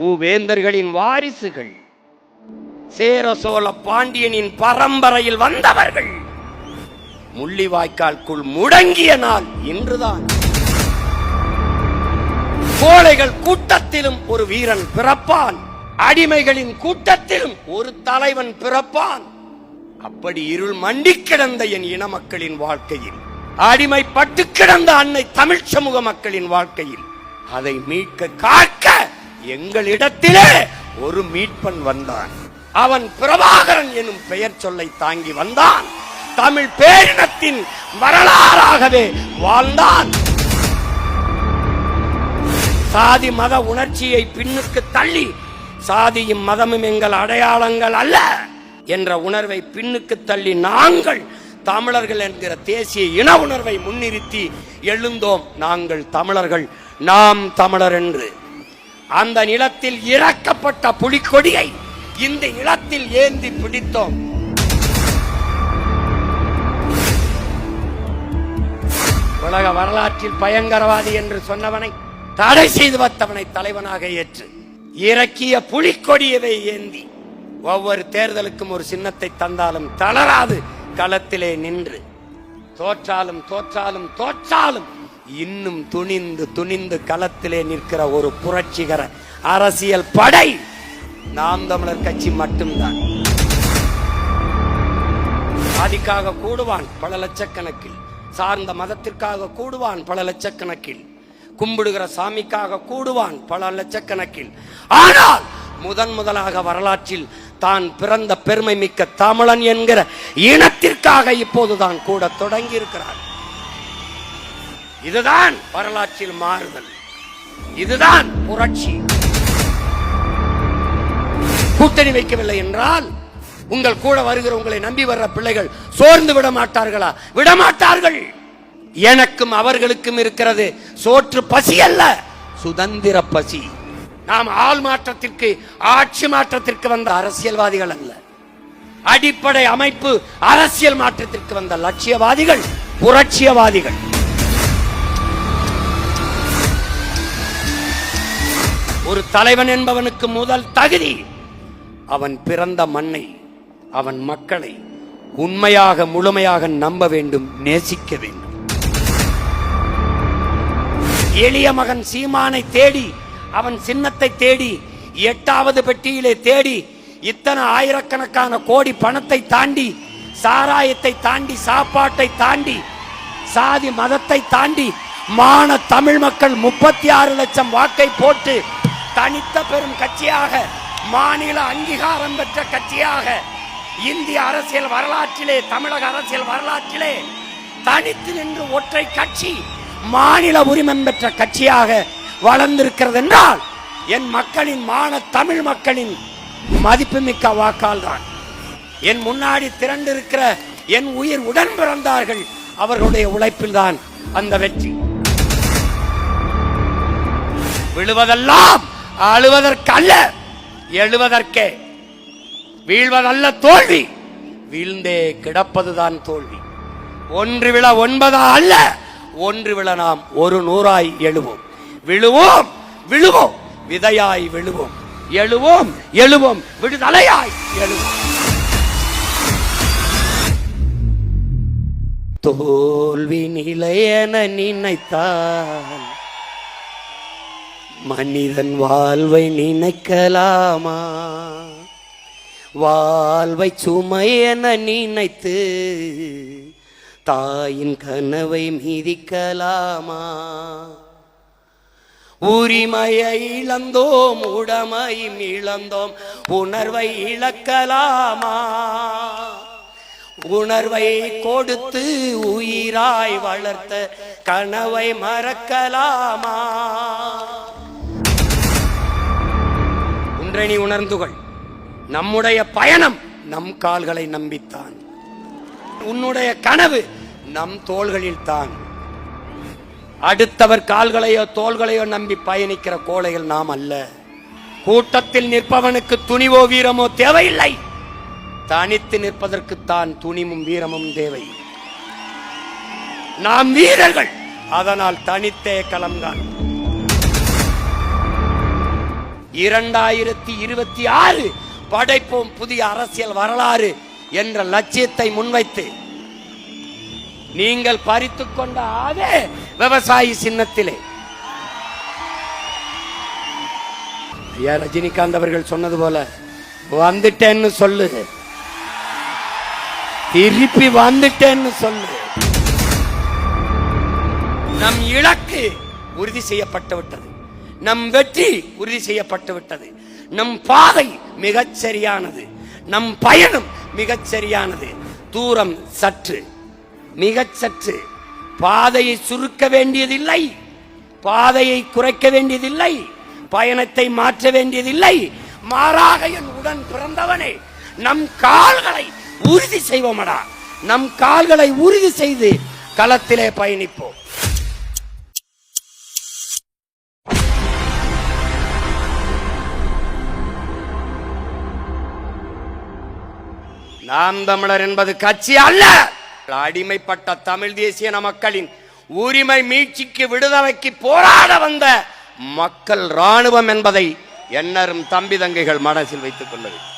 மூவேந்தர்களின் வாரிசுகள், சேர சோழ பாண்டியனின் பரம்பரையில் வந்தவர்கள். முள்ளிவாய்க்கால்குள் முடங்கிய நாள் இன்றுதான். கோழைகள் கூட்டத்திலும் ஒரு வீரன் பிறப்பான், அடிமைகளின் கூட்டத்திலும் ஒரு தலைவன் பிறப்பான். அப்படி இருள் மண்டி கிடந்த என் இன மக்களின் வாழ்க்கையில், அடிமைப்பட்டு கிடந்த அன்னை தமிழ் சமூக மக்களின் வாழ்க்கையில் அதை மீட்க காக்க எங்களிடத்திலே ஒரு மீட்பன் வந்தான். அவன் பிரபாகரன் எனும் பெயர் சொல்லை தாங்கி வந்தான். தமிழ் பேரினத்தின் வரலாறாகவே வாழ்ந்தான். சாதி மத உணர்ச்சியை பின்னுக்கு தள்ளி, சாதியும் மதமும் எங்கள் அடையாளங்கள் அல்ல என்ற உணர்வை பின்னுக்கு தள்ளி நாங்கள் தமிழர்கள் என்கிற தேசிய இன உணர்வை முன்னிறுத்தி எழுந்தோம். நாங்கள் தமிழர்கள், நாம் தமிழர் என்று. அந்த நிலத்தில் இறக்கப்பட்ட புலிக்கொடியை இந்த நிலத்தில் ஏந்தி பிடித்தோம். உலக வரலாற்றில் பயங்கரவாதி என்று சொன்னவனை, தடை செய்து வந்தவனை தலைவனாக ஏற்று இறக்கிய புலிக்கொடியவை ஏந்தி ஒவ்வொரு தேர்தலுக்கும் ஒரு சின்னத்தை தந்தாலும் தளராது களத்திலே நின்று, தோற்றாலும் தோற்றாலும் தோற்றாலும் இன்னும் துணிந்து துணிந்து களத்திலே நிற்கிற ஒரு புரட்சிகர அரசியல் படை நாம் தமிழர் கட்சி மட்டும்தான். சாதிக்காக கூடுவான் பல லட்சக்கணக்கில், சார்ந்த மதத்திற்காக கூடுவான் பல லட்சக்கணக்கில், கும்பிடுகிற சாமிக்காக கூடுவான் பல லட்சக்கணக்கில். ஆனால் முதலாக வரலாற்றில் தான் பிறந்த பெருமை மிக்க தமிழன் என்கிற இனத்திற்காக இப்போதுதான் கூட தொடங்கி இருக்கிறார். இதுதான் வரலாற்றில் மாறுதல், இதுதான் புரட்சி. கூட்டணி வைக்கவில்லை என்றால் உங்கள் கூட வருகிற உங்களை நம்பி வர்ற பிள்ளைகள் சோர்ந்து விட மாட்டார்களா? விடமாட்டார்கள். எனக்கும் அவர்களுக்கும் இருக்கிறது சோற்று பசி அல்ல, சுதந்திர பசி. நாம் ஆள் மாற்றத்திற்கு, ஆட்சி மாற்றத்திற்கு வந்த அரசியல்வாதிகள் அல்ல. அடிப்படை அமைப்பு அரசியல் மாற்றத்திற்கு வந்த லட்சியவாதிகள், புரட்சியவாதிகள். ஒரு தலைவன் என்பவனுக்கு முதல் தகுதி அவன் பிறந்த மண்ணை, அவன் மக்களை உண்மையாக முழுமையாக நம்ப வேண்டும், நேசிக்க வேண்டும். எளிய மகன் சீமானை தேடி, அவன் சின்னத்தை தேடி, 8வது பெட்டியிலே தேடி, இத்தனை ஆயிரக்கணக்கான கோடி பணத்தை தாண்டி, சாராயத்தை தாண்டி, சாப்பாட்டை தாண்டி, சாதி மதத்தை தாண்டி மான தமிழ் மக்கள் 36 லட்சம் வாக்கை போட்டு தனித்த பெரும் கட்சியாக, மாநில அங்கீகாரம் பெற்ற கட்சியாக, இந்திய அரசியல் வரலாற்றிலே, தமிழக அரசியல் வரலாற்றிலே தனித்து நின்று ஒற்றை கட்சி, மாநில உரிமம் பெற்ற கட்சியாக வளர்ந்திருக்கிறது என்றால் என் மக்களின், மான தமிழ் மக்களின் மதிப்புமிக்க வாக்கால் தான். என் முன்னாடி திரண்டிருக்கிற என் உயிர் உடன் பிறந்தார்கள், அவர்களுடைய உழைப்பில் தான் அந்த வெற்றி. விழுவதெல்லாம் அழுவதற்கல்ல, எழுவதற்கே. வீழ்வதல்ல தோல்வி, வீழ்ந்தே கிடப்பதுதான் தோல்வி. ஒன்று விழ 9 அல்ல, ஒன்று விழ நாம் 100 எழுவோம். விழுவோம் விழுவோம், விதையாய் விழுவோம், எழுவோம் எழுவோம், விடுதலையாய் எழுவோம். தோல்வி நிலையென நினைத்தான் மனிதன் வாழ்வை நினைக்கலாமா? வாழ்வை சுமை என நினைத்து தாயின் கனவை மிதிக்கலாமா? உரிமையை இழந்தோம், உடமை இழந்தோம், உணர்வை இழக்கலாமா? உணர்வை கொடுத்து உயிராய் வளர்த்த கனவை மறக்கலாமா? ஒன்றை நீ உணர்ந்துகள், நம்முடைய பயணம் நம் கால்களை நம்பித்தான். உன்னுடைய கனவு நம் தோள்களில் தான். அடுத்தவர் கால்களையோ தோள்களையோ நம்பி பயணிக்கிற கோழைகள் நாம் அல்ல. கூட்டத்தில் நிற்பவனுக்கு துணிவோ வீரமோ தேவையில்லை, தனித்து நிற்பதற்குத்தான் துணிவும் வீரமும் தேவை. நாம் வீரர்கள், அதனால் தனித்தே களம்தான். 2026 படைப்போம் புதிய அரசியல் வரலாறு என்ற லட்சியத்தை முன்வைத்து நீங்கள் பறித்துக் கொண்ட அதே விவசாயி சின்னத்திலே ஐயா ரஜினிகாந்த் அவர்கள் சொன்னது போல வந்துட்டேன்னு சொல்லு, திருப்பி வந்துட்டேன்னு சொல்லு. நம் இலக்கு உறுதி செய்யப்பட்டு விட்டது, நம் வெற்றி உறுதி செய்யப்பட்டு விட்டது, நம் பாதை மிகச் சரியானது, நம் பயணம் மிகச் சரியானது. தூரம் சற்று, மிகச் சற்று. பாதையை சுருக்க வேண்டியதில்லை, பாதையை குறைக்க வேண்டியதில்லை, பயணத்தை மாற்ற வேண்டியதில்லை. மாறாக என் உடன் பிறந்தவனே, நம் கால்களை உறுதி செய்வோமடா, நம் கால்களை உறுதி செய்து களத்திலே பயணிப்போம். நாம் தமிழர் என்பது கட்சி அல்ல, அடிமைப்பட்ட தமிழ் தேசிய மக்களின் உரிமை மீட்சிக்கு விடுதலைக்கு போராட வந்த மக்கள் ராணுவம் என்பதை எண்ணரும் தம்பி தங்கைகள் மனசில் வைத்துக் கொள்ள வேண்டும்.